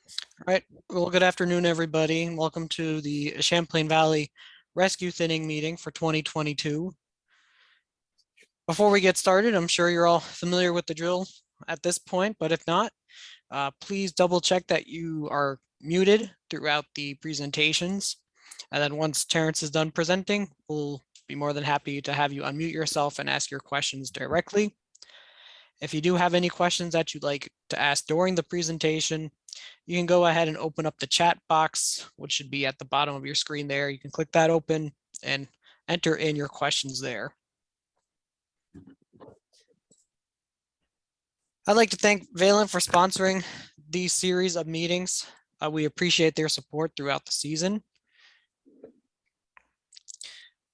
All right. Well, good afternoon, everybody. Welcome to the Champlain Valley Rescue Thinning Meeting for 2022. Before we get started, I'm sure you're all familiar with the drill at this point, but if not, please double check that you are muted throughout the presentations. And then once Terence is done presenting, we'll be more than happy to have you unmute yourself and ask your questions directly. If you do have any questions that you'd like to ask during the presentation, you can go ahead and open up the chat box, which should be at the bottom of your screen there. You can click that open and enter in your questions there. I'd like to thank Valent for sponsoring these series of meetings. We appreciate their support throughout the season.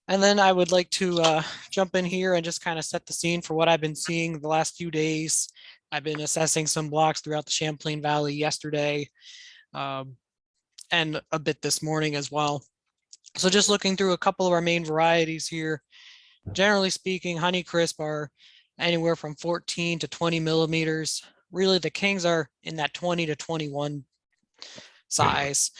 And then I would like to jump in here and just kind of set the scene for what I've been seeing the last few days. I've been assessing some blocks throughout the Champlain Valley yesterday and a bit this morning as well. So just looking through a couple of our main varieties here, generally speaking, Honeycrisp are anywhere from 14 to 20 millimeters. Really, the Kings are in that 20 to 21 size.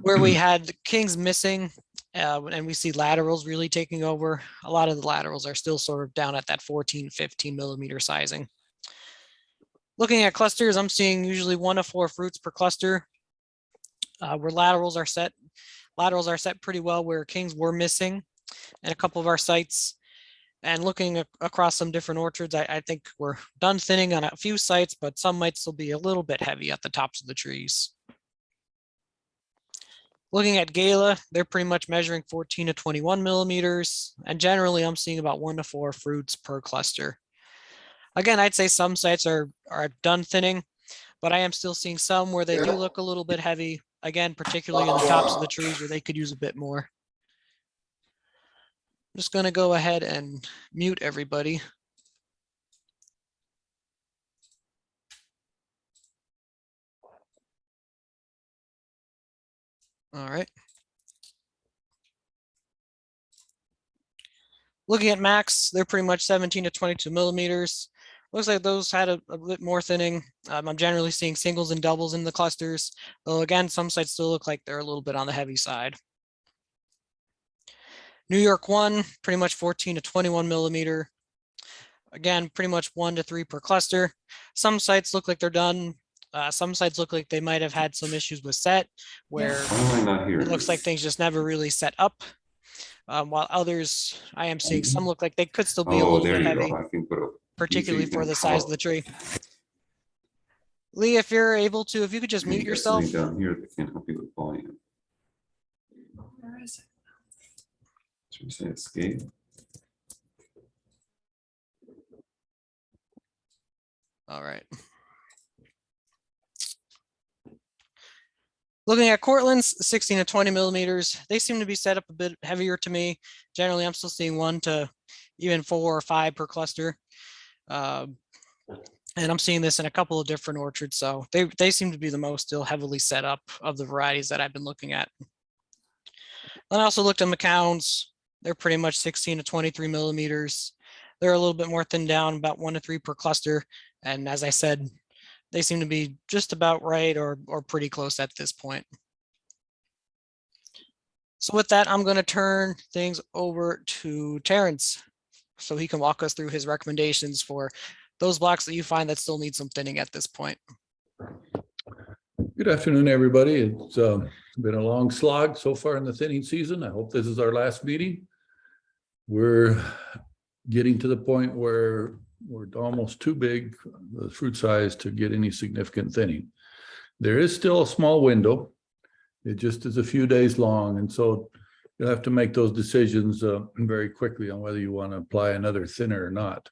Where we had the Kings missing, and we see laterals really taking over, a lot of the laterals are still sort of down at that 14, 15 millimeter sizing. Looking at clusters, I'm seeing usually 1 to 4 fruits per cluster. Where laterals are set pretty well where Kings were missing in a couple of our sites. And looking across some different orchards, I think we're done thinning on a few sites, but some might still be a little bit heavy at the tops of the trees. Looking at Gala, they're pretty much measuring 14 to 21 millimeters. And generally, I'm seeing about 1 to 4 fruits per cluster. Again, I'd say some sites are done thinning, but I am still seeing some where they do look a little bit heavy. Again, particularly in the tops of the trees where they could use a bit more. I'm just going to go ahead and mute everybody. All right. Looking at max, they're pretty much 17 to 22 millimeters. Looks like those had a bit more thinning. I'm generally seeing singles and doubles in the clusters, though again, some sites still look like they're a little bit on the heavy side. New York 1, pretty much 14 to 21 millimeter. Again, pretty much 1 to 3 per cluster. Some sites look like they're done. Some sites look like they might have had some issues with set, where it looks like things just never really set up. While others, I am seeing some look like they could still be a little bit heavy, particularly for the size of the tree. Lee, if you're able to, if you could just mute yourself. Down here, they can't help you with volume. Where is it? Should we say escape? All right. Looking at Cortland's 16 to 20 millimeters, they seem to be set up a bit heavier to me. Generally, I'm still seeing 1 to even 4 or 5 per cluster. And I'm seeing this in a couple of different orchards. So they seem to be the most still heavily set up of the varieties that I've been looking at. And I also looked at McCown's. They're pretty much 16 to 23 millimeters. They're a little bit more thinned down, about 1 to 3 per cluster. And as I said, they seem to be just about right or pretty close at this point. So with that, I'm going to turn things over to Terence so he can walk us through his recommendations for those blocks that you find that still need some thinning at this point. Good afternoon, everybody. It's been a long slog so far in the thinning season. I hope this is our last meeting. We're getting to the point where we're almost too big, the fruit size, to get any significant thinning. There is still a small window. It just is a few days long. And so you'll have to make those decisions very quickly on whether you want to apply another thinner or not.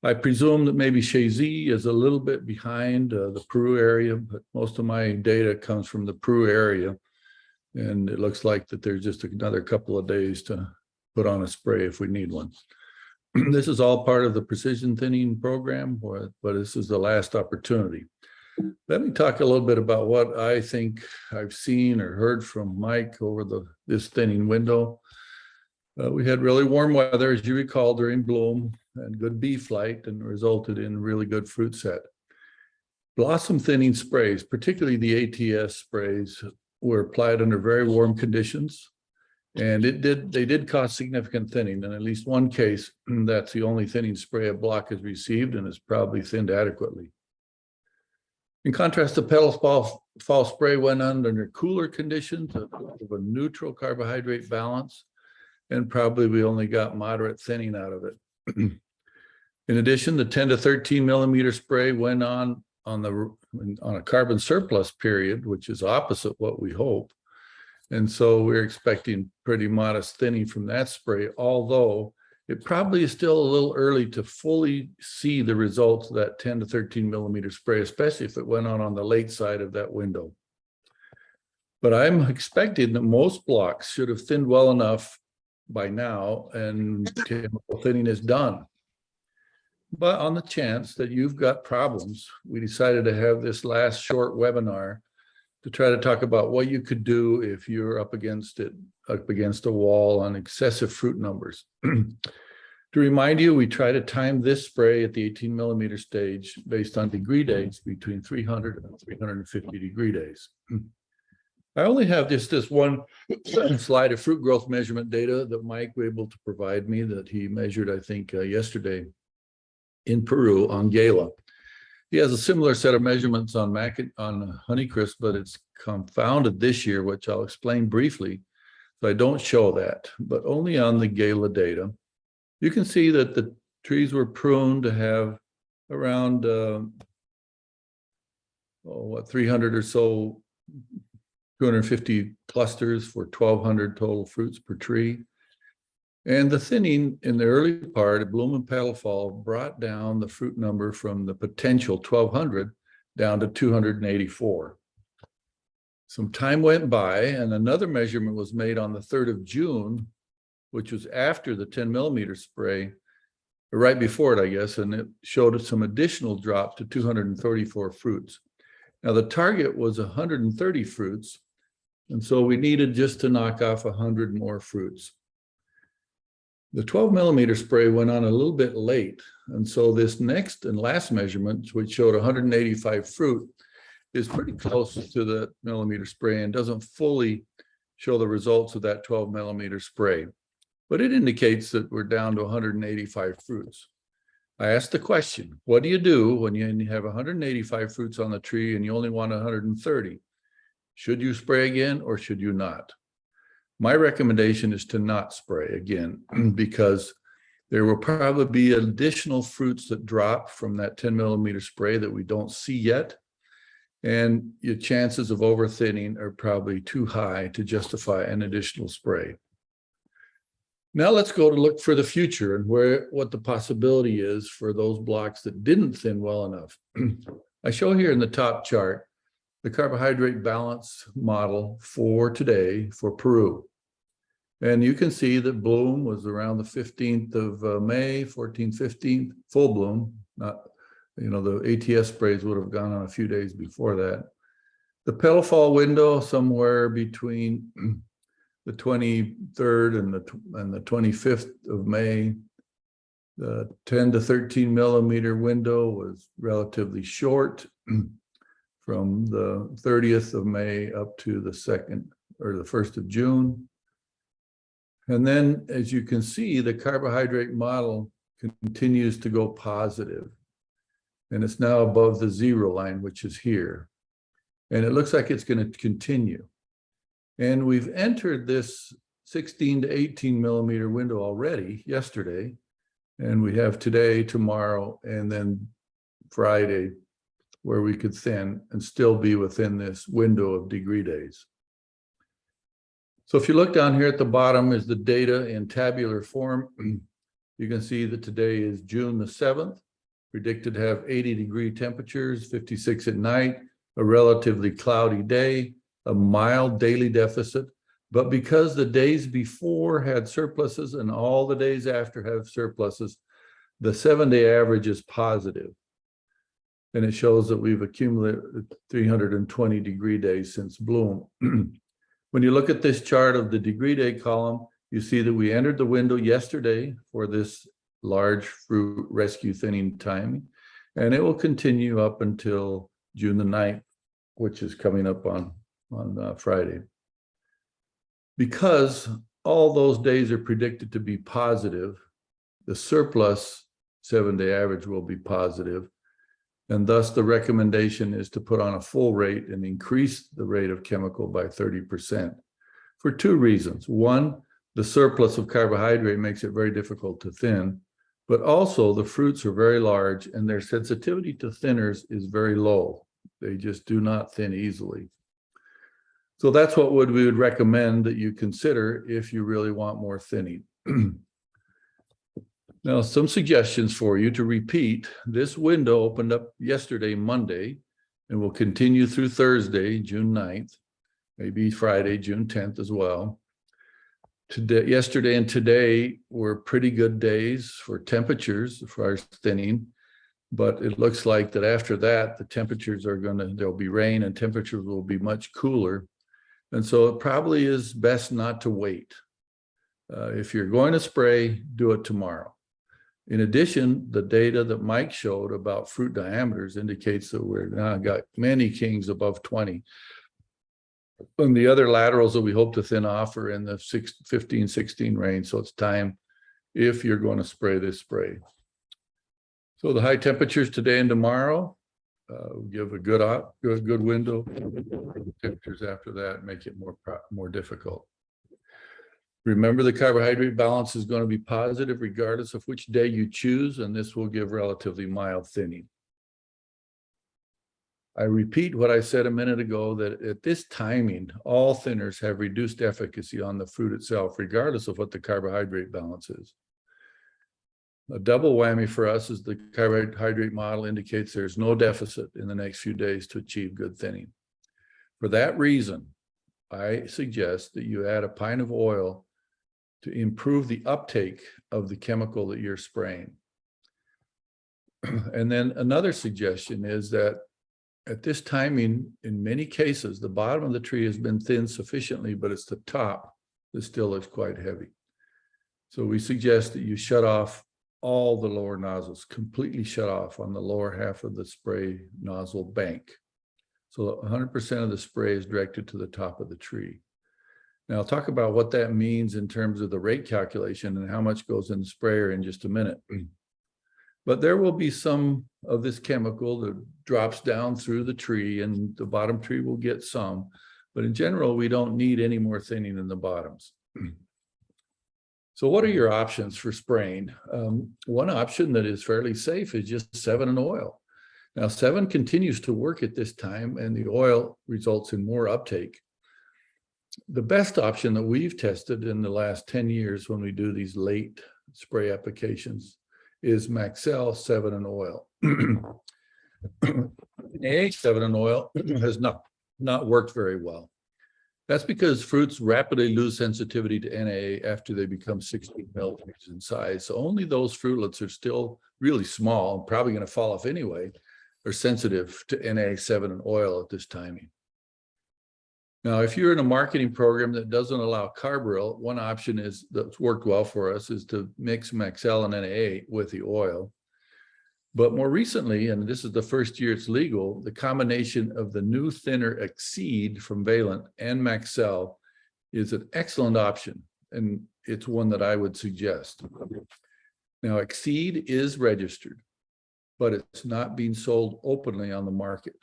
I presume that maybe Chazy is a little bit behind the Peru area, but most of my data comes from the Peru area. And it looks like that there's just another couple of days to put on a spray if we need one. This is all part of the precision thinning program, but this is the last opportunity. Let me talk a little bit about what I think I've seen or heard from Mike over this thinning window. We had really warm weather, as you recall, during bloom, and good bee flight, and resulted in really good fruit set. Blossom thinning sprays, particularly the ATS sprays, were applied under very warm conditions. And they did cause significant thinning. In at least one case, that's the only thinning spray a block has received and is probably thinned adequately. In contrast, the petal fall spray went on under cooler conditions of a neutral carbohydrate balance, and probably we only got moderate thinning out of it. In addition, the 10 to 13 millimeter spray went on a carbon surplus period, which is opposite what we hope. And so we're expecting pretty modest thinning from that spray, although it probably is still a little early to fully see the results of that 10 to 13 millimeter spray, especially if it went on the late side of that window. But I'm expecting that most blocks should have thinned well enough by now and chemical thinning is done. But on the chance that you've got problems, we decided to have this last short webinar to try to talk about what you could do if you're up against a wall on excessive fruit numbers. To remind you, we try to time this spray at the 18 millimeter stage based on degree days between 300 and 350 degree days. I only have just this one slide of fruit growth measurement data that Mike was able to provide me that he measured, I think, yesterday in Peru on Gala. He has a similar set of measurements on Honeycrisp, but it's confounded this year, which I'll explain briefly. So I don't show that, but only on the Gala data. You can see that the trees were pruned to have around 300 or so, 250 clusters for 1,200 total fruits per tree. And the thinning in the early part of bloom and petal fall brought down the fruit number from the potential 1,200 down to 284. Some time went by and another measurement was made on the 3rd of June, which was after the 10 millimeter spray, or right before it, I guess, and it showed some additional drop to 234 fruits. Now the target was 130 fruits, and so we needed just to knock off 100 more fruits. The 12 millimeter spray went on a little bit late. And so this next and last measurement, which showed 185 fruit, is pretty close to the millimeter spray and doesn't fully show the results of that 12 millimeter spray. But it indicates that we're down to 185 fruits. I asked the question, what do you do when you have 185 fruits on the tree and you only want 130? Should you spray again or should you not? My recommendation is to not spray again because there will probably be additional fruits that drop from that 10 millimeter spray that we don't see yet. And your chances of overthinning are probably too high to justify an additional spray. Now let's go to look for the future and what the possibility is for those blocks that didn't thin well enough. I show here in the top chart the carbohydrate balance model for today for Peru. And you can see that bloom was around the 15th of May, 14th, 15th, full bloom. Not, the ATS sprays would have gone on a few days before that. The petal fall window somewhere between the 23rd and the 25th of May. The 10 to 13 millimeter window was relatively short from the 30th of May up to the 2nd or the 1st of June. And then, as you can see, the carbohydrate model continues to go positive. And it's now above the 0 line, which is here. And it looks like it's going to continue. And we've entered this 16 to 18 millimeter window already yesterday. And we have today, tomorrow, and then Friday, where we could thin and still be within this window of degree days. So if you look down here at the bottom is the data in tabular form. You can see that today is June the 7th, predicted to have 80 degree temperatures, 56 at night, a relatively cloudy day, a mild daily deficit. But because the days before had surpluses and all the days after have surpluses, the 7-day average is positive. And it shows that we've accumulated 320 degree days since bloom. When you look at this chart of the degree day column, you see that we entered the window yesterday for this large fruit rescue thinning timing, and it will continue up until June the 9th, which is coming up on Friday. Because all those days are predicted to be positive, the surplus 7-day average will be positive, and thus the recommendation is to put on a full rate and increase the rate of chemical by 30% for two reasons. One, the surplus of carbohydrate makes it very difficult to thin, but also the fruits are very large and their sensitivity to thinners is very low. They just do not thin easily. So that's what we would recommend that you consider if you really want more thinning. Now, some suggestions for you to repeat. This window opened up yesterday, Monday, and will continue through Thursday, June 9th, maybe Friday, June 10th as well. Yesterday and today were pretty good days for temperatures for our thinning, but it looks like that after that, the temperatures there'll be rain and temperatures will be much cooler. And so it probably is best not to wait. If you're going to spray, do it tomorrow. In addition, the data that Mike showed about fruit diameters indicates that we're now got many kings above 20. And the other laterals that we hope to thin off are in the 15, 16 range. So it's time if you're going to spray this spray. So the high temperatures today and tomorrow give a good window. Temperatures after that make it more difficult. Remember, the carbohydrate balance is going to be positive regardless of which day you choose, and this will give relatively mild thinning. I repeat what I said a minute ago, that at this timing, all thinners have reduced efficacy on the fruit itself, regardless of what the carbohydrate balance is. A double whammy for us is the carbohydrate model indicates there's no deficit in the next few days to achieve good thinning. For that reason, I suggest that you add a pint of oil to improve the uptake of the chemical that you're spraying. And then another suggestion is that at this timing, in many cases, the bottom of the tree has been thinned sufficiently, but it's the top that still is quite heavy. So we suggest that you shut off all the lower nozzles, completely shut off on the lower half of the spray nozzle bank. So 100% of the spray is directed to the top of the tree. Now I'll talk about what that means in terms of the rate calculation and how much goes in the sprayer in just a minute. But there will be some of this chemical that drops down through the tree, and the bottom tree will get some. But in general, we don't need any more thinning in the bottoms. So what are your options for spraying? One option that is fairly safe is just 7 and oil. Now 7 continues to work at this time, and the oil results in more uptake. The best option that we've tested in the last 10 years when we do these late spray applications is Maxell 7 and oil. NA 7 and oil has not worked very well. That's because fruits rapidly lose sensitivity to NA after they become 16 millimeters in size. So only those fruitlets are still really small and probably going to fall off anyway, are sensitive to NA 7 and oil at this timing. Now, if you're in a marketing program that doesn't allow carbaryl, one option is that's worked well for us is to mix Maxell and NA with the oil. But more recently, and this is the first year it's legal, the combination of the new thinner Exceed from Valent and Maxell is an excellent option, and it's one that I would suggest. Now, Exceed is registered, but it's not being sold openly on the market.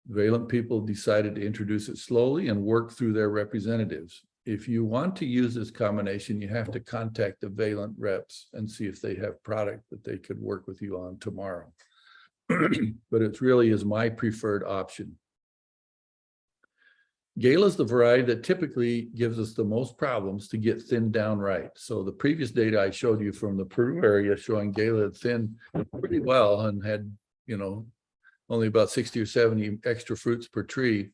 Valent people decided to introduce it slowly and work through their representatives. If you want to use this combination, you have to contact the Valent reps and see if they have product that they could work with you on tomorrow. But it really is my preferred option. Gala is the variety that typically gives us the most problems to get thinned down right. So the previous data I showed you from the Peru area showing Gala had thinned pretty well and had, only about 60 or 70 extra fruits per tree.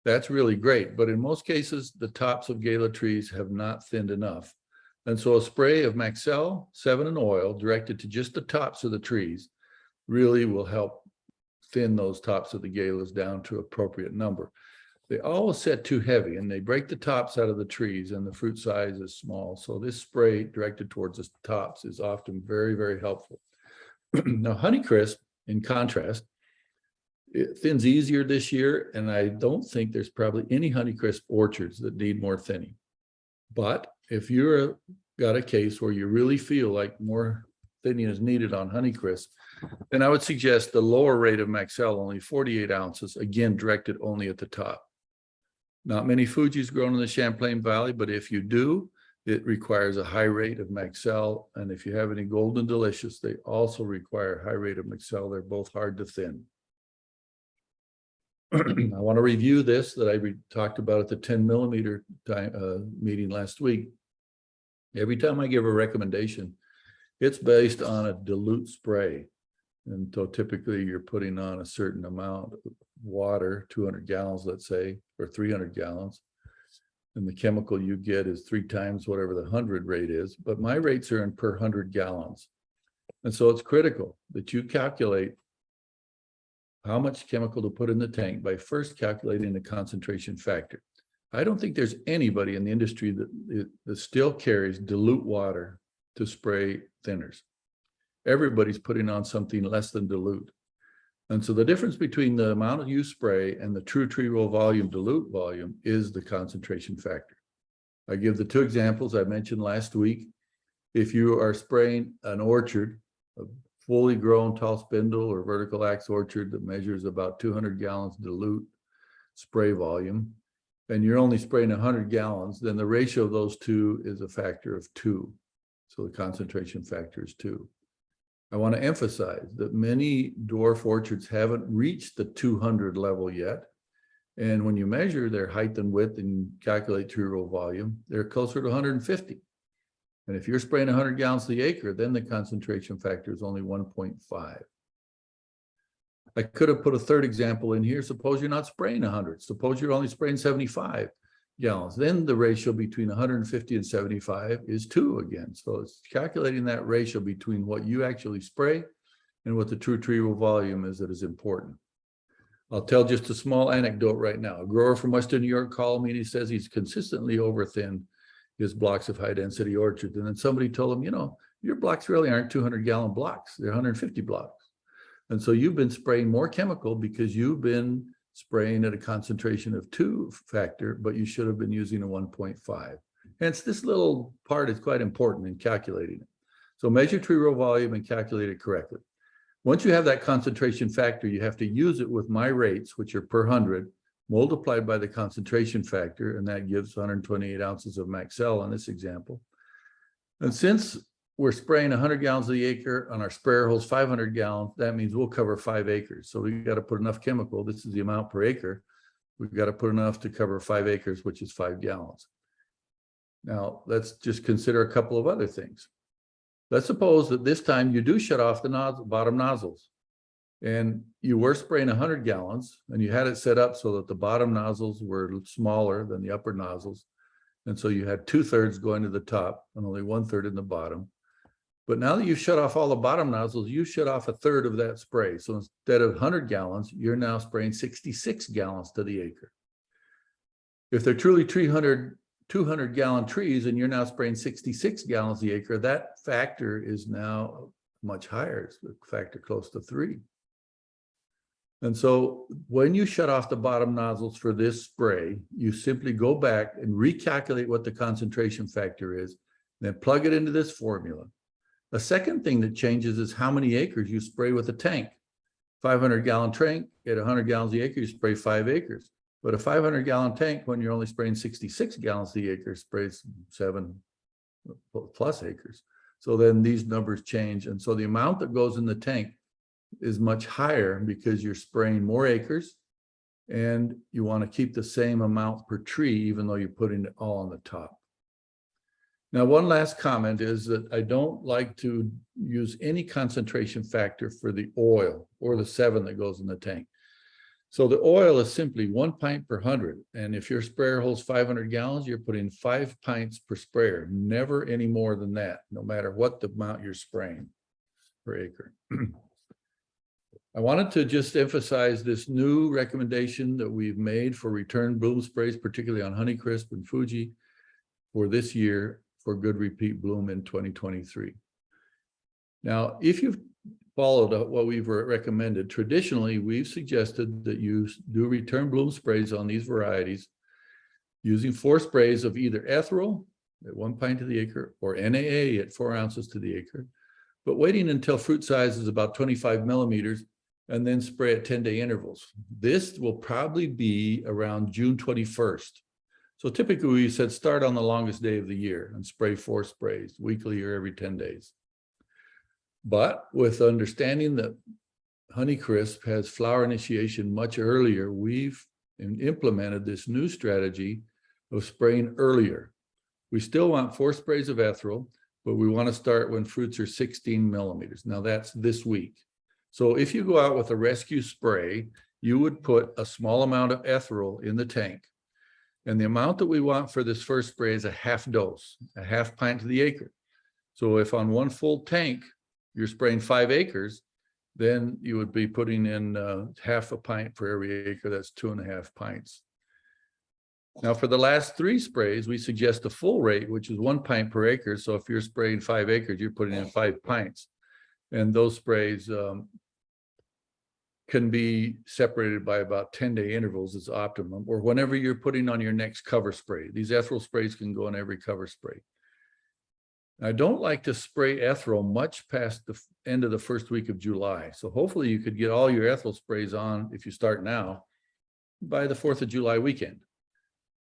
That's really great. But in most cases, the tops of Gala trees have not thinned enough. And so a spray of Maxell 7 and oil directed to just the tops of the trees really will help thin those tops of the Galas down to appropriate number. They always set too heavy and they break the tops out of the trees and the fruit size is small. So this spray directed towards the tops is often very, very helpful. Now, Honeycrisp, in contrast, it thins easier this year, and I don't think there's probably any Honeycrisp orchards that need more thinning. But if you're got a case where you really feel like more thinning is needed on Honeycrisp, then I would suggest the lower rate of Maxell, only 48 ounces, again, directed only at the top. Not many Fuji's grown in the Champlain Valley, but if you do, it requires a high rate of Maxell. And if you have any Golden Delicious, they also require a high rate of Maxell. They're both hard to thin. I want to review this that I talked about at the 10 millimeter meeting last week. Every time I give a recommendation, it's based on a dilute spray. And so typically you're putting on a certain amount of water, 200 gallons, let's say, or 300 gallons. And the chemical you get is 3 times whatever the 100 rate is. But my rates are in per 100 gallons. And so it's critical that you calculate how much chemical to put in the tank by first calculating the concentration factor. I don't think there's anybody in the industry that still carries dilute water to spray thinners. Everybody's putting on something less than dilute. And so the difference between the amount you spray and the true tree roll volume, dilute volume, is the concentration factor. I give the 2 examples I mentioned last week. If you are spraying an orchard, a fully grown tall spindle or vertical axe orchard that measures about 200 gallons dilute spray volume, and you're only spraying 100 gallons, then the ratio of those 2 is a factor of 2. So the concentration factor is 2. I want to emphasize that many dwarf orchards haven't reached the 200 level yet. And when you measure their height and width and calculate tree roll volume, they're closer to 150. And if you're spraying 100 gallons to the acre, then the concentration factor is only 1.5. I could have put a third example in here. Suppose you're not spraying 100. Suppose you're only spraying 75 gallons. Then the ratio between 150 and 75 is 2 again. So it's calculating that ratio between what you actually spray and what the true tree roll volume is that is important. I'll tell just a small anecdote right now. A grower from Western New York called me and he says he's consistently over-thinned his blocks of high density orchards. And then somebody told him, you know, your blocks really aren't 200 gallon blocks. They're 150 blocks. And so you've been spraying more chemical because you've been spraying at a concentration of 2 factor, but you should have been using a 1.5. Hence, this little part is quite important in calculating it. So measure tree roll volume and calculate it correctly. Once you have that concentration factor, you have to use it with my rates, which are per 100, multiplied by the concentration factor, and that gives 128 ounces of Maxell on this example. And since we're spraying 100 gallons of the acre on our sprayer holes, 500 gallons, that means we'll cover 5 acres. So we've got to put enough chemical. This is the amount per acre. We've got to put enough to cover 5 acres, which is 5 gallons. Now, let's just consider a couple of other things. Let's suppose that this time you do shut off the bottom nozzles and you were spraying 100 gallons and you had it set up so that the bottom nozzles were smaller than the upper nozzles. And so you had 2/3 going to the top and only 1/3 in the bottom. But now that you've shut off all the bottom nozzles, you shut off 1/3 of that spray. So instead of 100 gallons, you're now spraying 66 gallons to the acre. If they're truly 200 gallon trees and you're now spraying 66 gallons the acre, that factor is now much higher. It's a factor close to 3. And so when you shut off the bottom nozzles for this spray, you simply go back and recalculate what the concentration factor is, then plug it into this formula. The second thing that changes is how many acres you spray with a tank. 500 gallon tank at 100 gallons the acre, you spray 5 acres. But a 500 gallon tank, when you're only spraying 66 gallons the acre, sprays 7 plus acres. So then these numbers change. And so the amount that goes in the tank is much higher because you're spraying more acres and you want to keep the same amount per tree, even though you're putting it all on the top. Now, one last comment is that I don't like to use any concentration factor for the oil or the 7 that goes in the tank. So the oil is simply 1 pint per 100. And if your sprayer holds 500 gallons, you're putting 5 pints per sprayer, never any more than that, no matter what the amount you're spraying per acre. I wanted to just emphasize this new recommendation that we've made for return bloom sprays, particularly on Honeycrisp and Fuji for this year for good repeat bloom in 2023. Now, if you've followed what we've recommended. Traditionally, we've suggested that you do return bloom sprays on these varieties using 4 sprays of either ethyl at 1 pint to the acre or NAA at 4 ounces to the acre, but waiting until fruit size is about 25 millimeters and then spray at 10-day intervals. This will probably be around June 21st. So typically we said start on the longest day of the year and spray 4 sprays weekly or every 10 days. But with understanding that Honeycrisp has flower initiation much earlier, we've implemented this new strategy of spraying earlier. We still want 4 sprays of ethyl, but we want to start when fruits are 16 millimeters. Now that's this week. So if you go out with a rescue spray, you would put a small amount of ethyl in the tank. And the amount that we want for this first spray is a half dose, a half pint to the acre. So if on 1 full tank, you're spraying 5 acres, then you would be putting in half a pint for every acre. That's 2.5 pints. Now for the last 3 sprays, we suggest a full rate, which is 1 pint per acre. So if you're spraying 5 acres, you're putting in 5 pints. And those sprays can be separated by about 10-day intervals is optimum, or whenever you're putting on your next cover spray. These ethyl sprays can go on every cover spray. I don't like to spray ethyl much past the end of the first week of July. So hopefully you could get all your ethyl sprays on, if you start now, by the 4th of July weekend.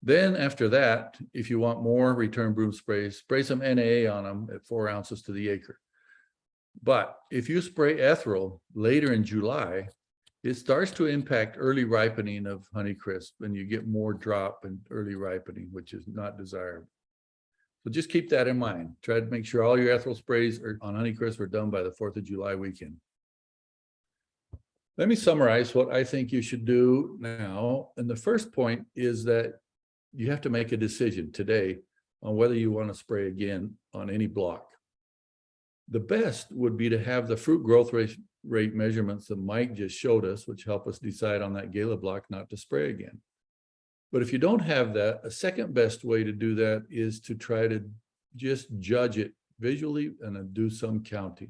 Then after that, if you want more return bloom sprays, spray some NAA on them at 4 ounces to the acre. But if you spray ethyl later in July, it starts to impact early ripening of Honeycrisp, and you get more drop and early ripening, which is not desirable. So just keep that in mind. Try to make sure all your ethyl sprays on Honeycrisp are done by the 4th of July weekend. Let me summarize what I think you should do now. And the first point is that you have to make a decision today on whether you want to spray again on any block. The best would be to have the fruit growth rate measurements that Mike just showed us, which help us decide on that Gala block not to spray again. But if you don't have that, a second best way to do that is to try to just judge it visually and then do some counting.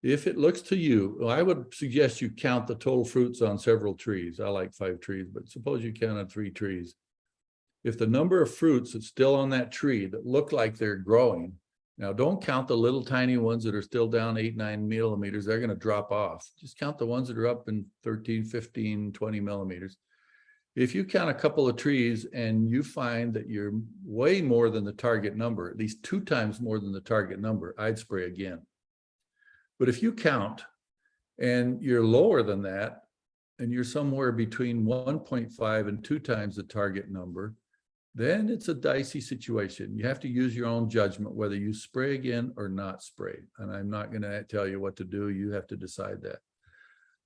If it looks to you, well, I would suggest you count the total fruits on several trees. I like 5 trees, but suppose you count on 3 trees. If the number of fruits that's still on that tree that look like they're growing, now don't count the little tiny ones that are still down 8-9 millimeters. They're going to drop off. Just count the ones that are up in 13, 15, 20 millimeters. If you count a couple of trees and you find that you're way more than the target number, at least 2 times more than the target number, I'd spray again. But if you count and you're lower than that, and you're somewhere between 1.5 and 2 times the target number, then it's a dicey situation. You have to use your own judgment whether you spray again or not spray. And I'm not going to tell you what to do. You have to decide that.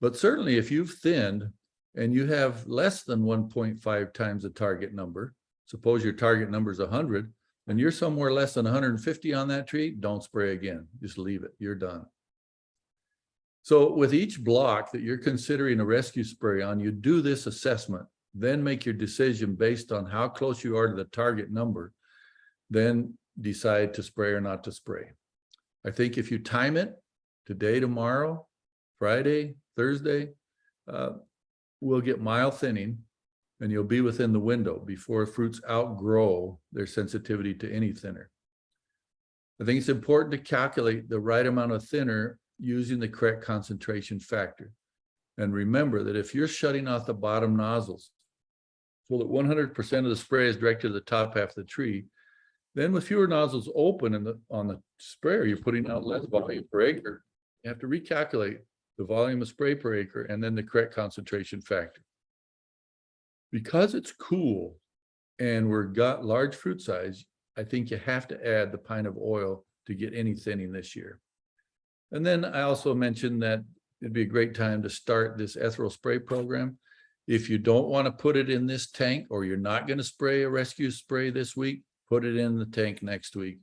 But certainly if you've thinned and you have less than 1.5 times the target number, suppose your target number is 100, and you're somewhere less than 150 on that tree, don't spray again. Just leave it. You're done. So with each block that you're considering a rescue spray on, you do this assessment, then make your decision based on how close you are to the target number, then decide to spray or not to spray. I think if you time it today, tomorrow, Friday, Thursday, we'll get mild thinning and you'll be within the window before fruits outgrow their sensitivity to any thinner. I think it's important to calculate the right amount of thinner using the correct concentration factor. And remember that if you're shutting off the bottom nozzles so that 100% of the spray is directed to the top half of the tree, then with fewer nozzles open on the sprayer, you're putting out less volume per acre. You have to recalculate the volume of spray per acre and then the correct concentration factor. Because it's cool and we've got large fruit size, I think you have to add the pint of oil to get any thinning this year. And then I also mentioned that it'd be a great time to start this ethyl spray program. If you don't want to put it in this tank, or you're not going to spray a rescue spray this week, put it in the tank next week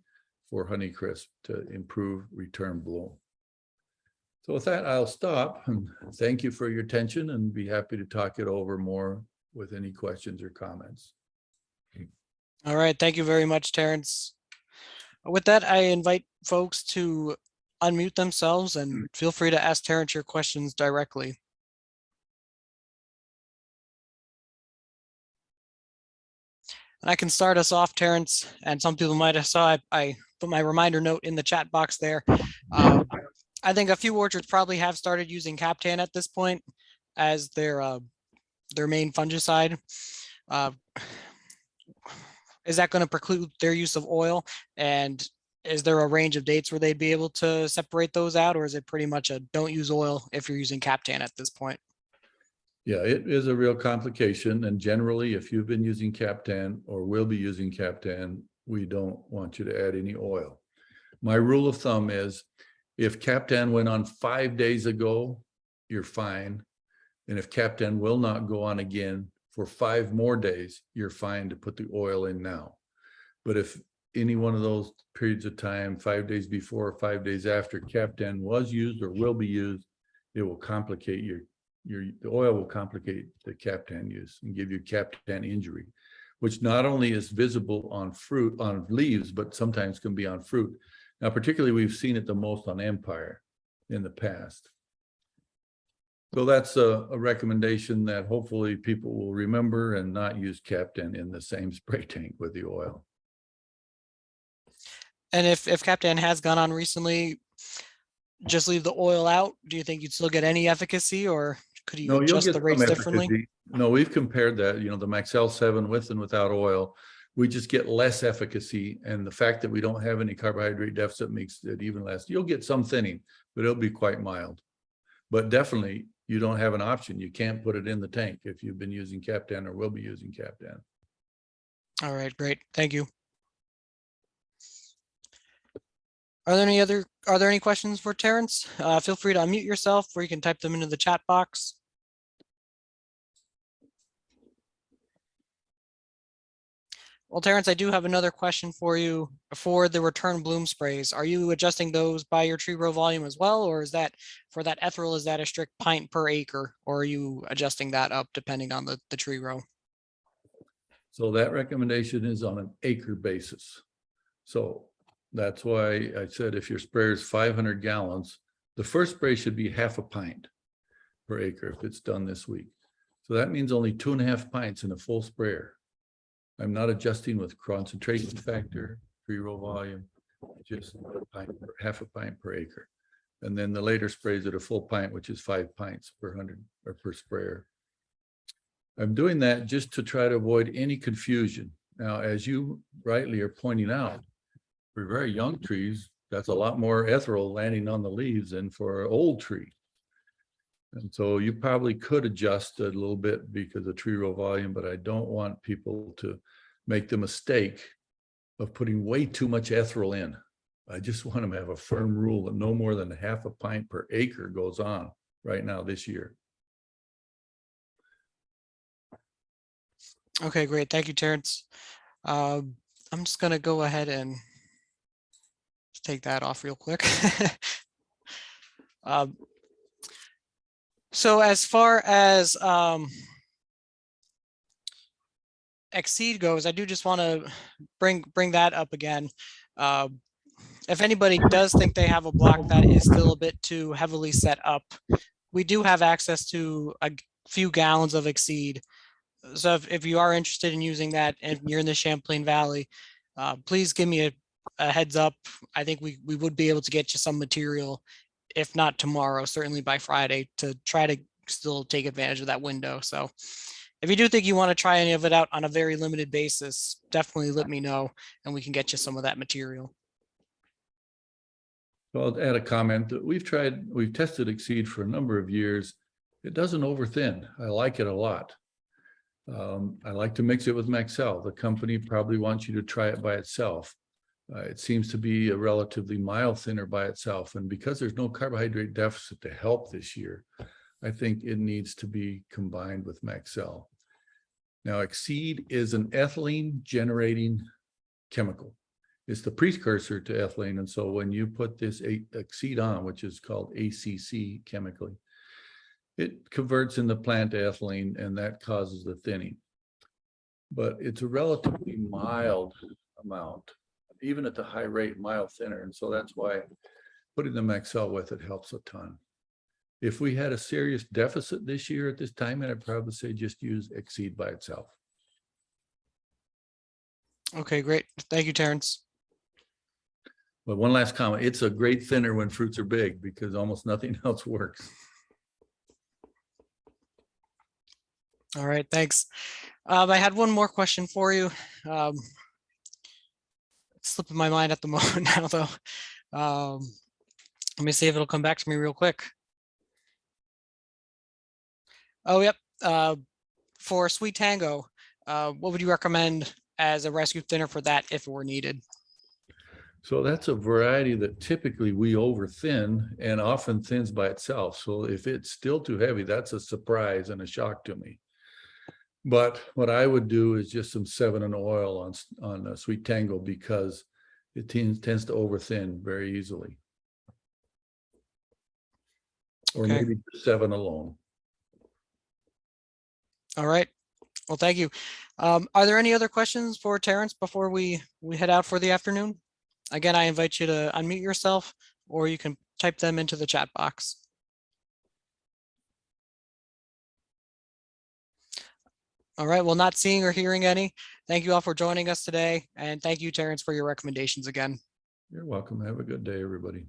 for Honeycrisp to improve return bloom. So with that, I'll stop and thank you for your attention and be happy to talk it over more with any questions or comments. All right. Thank you very much, Terence. With that, I invite folks to unmute themselves and feel free to ask Terrence your questions directly. And I can start us off, Terrence, and some people might have saw I put my reminder note in the chat box there. I think a few orchards probably have started using Captan at this point as their main fungicide. Is that going to preclude their use of oil? And is there a range of dates where they'd be able to separate those out, or is it pretty much a don't use oil if you're using Captan at this point? Yeah, it is a real complication. And generally, if you've been using Captan or will be using Captan, we don't want you to add any oil. My rule of thumb is if Captan went on 5 days ago, you're fine. And if Captan will not go on again for 5 more days, you're fine to put the oil in now. But if any one of those periods of time, 5 days before or 5 days after Captan was used or will be used, it will complicate the oil will complicate the Captan use and give you Captan injury, which not only is visible on fruit, on leaves, but sometimes can be on fruit. Now, particularly, we've seen it the most on Empire in the past. So that's a recommendation that hopefully people will remember and not use Captan in the same spray tank with the oil. And if Captan has gone on recently, just leave the oil out. Do you think you'd still get any efficacy, or could you No, you'll adjust get the some rates differently? efficacy. No, we've compared that, the Maxell 7 with and without oil. We just get less efficacy. And the fact that we don't have any carbohydrate deficit makes it even less. You'll get some thinning, but it'll be quite mild. But definitely, you don't have an option. You can't put it in the tank if you've been using Captan or will be using Captan. All right, great. Thank you. Are there any questions for Terrence? Feel free to unmute yourself, or you can type them into the chat box. Well, Terrence, I do have another question for you. For the return bloom sprays, are you adjusting those by your tree row volume as well? Or is that for that ethereal, is that a strict pint per acre? Or are you adjusting that up depending on the tree row? So that recommendation is on an acre basis. So that's why I said if your sprayer is 500 gallons, the first spray should be half a pint per acre if it's done this week. So that means only 2.5 pints in a full sprayer. I'm not adjusting with concentration factor, tree row volume, just half a pint per acre. And then the later sprays at a full pint, which is 5 pints per 100 or per sprayer. I'm doing that just to try to avoid any confusion. Now, as you rightly are pointing out, for very young trees, that's a lot more ethereal landing on the leaves than for an old tree. And so you probably could adjust a little bit because of tree row volume, but I don't want people to make the mistake of putting way too much ethereal in. I just want them to have a firm rule that no more than half a pint per acre goes on right now this year. Okay, great. Thank you, Terrence. I'm just going to go ahead and take that off real quick. So as far as Exceed goes, I do just want to bring that up again. If anybody does think they have a block that is still a bit too heavily set up, we do have access to a few gallons of Exceed. So if you are interested in using that and you're in the Champlain Valley, please give me a heads up. I think we would be able to get you some material, if not tomorrow, certainly by Friday, to try to still take advantage of that window. So if you do think you want to try any of it out on a very limited basis, definitely let me know and we can get you some of that material. So I'll add a comment that we've tested Exceed for a number of years. It doesn't overthin. I like it a lot. I like to mix it with Maxell. The company probably wants you to try it by itself. It seems to be a relatively mild thinner by itself. And because there's no carbohydrate deficit to help this year, I think it needs to be combined with Maxell. Now, Exceed is an ethylene generating chemical. It's the precursor to ethylene. And so when you put this Exceed on, which is called ACC chemically, it converts in the plant to ethylene, and that causes the thinning. But it's a relatively mild amount, even at the high rate, mild thinner. And so that's why putting the Maxell with it helps a ton. If we had a serious deficit this year at this time, I'd probably say just use Exceed by itself. Okay, great. Thank you, Terrence. But one last comment, it's a great thinner when fruits are big because almost nothing else works. All right, thanks. I had one more question for you. It's slipping my mind at the moment now, though. Let me see if it'll come back to me real quick. Oh, yep. For Sweet Tango, what would you recommend as a rescue thinner for that if it were needed? So that's a variety that typically we over thin and often thins by itself. So if it's still too heavy, that's a surprise and a shock to me. But what I would do is just some 7 and oil on Sweet Tango because it tends to over thin very easily. Or Okay. maybe 7 alone. All right. Well, thank you. Are there any other questions for Terrence before we head out for the afternoon? Again, I invite you to unmute yourself, or you can type them into the chat box. All right, well, not seeing or hearing any. Thank you all for joining us today. And thank you, Terrence, for your recommendations again. You're welcome. Have a good day, everybody.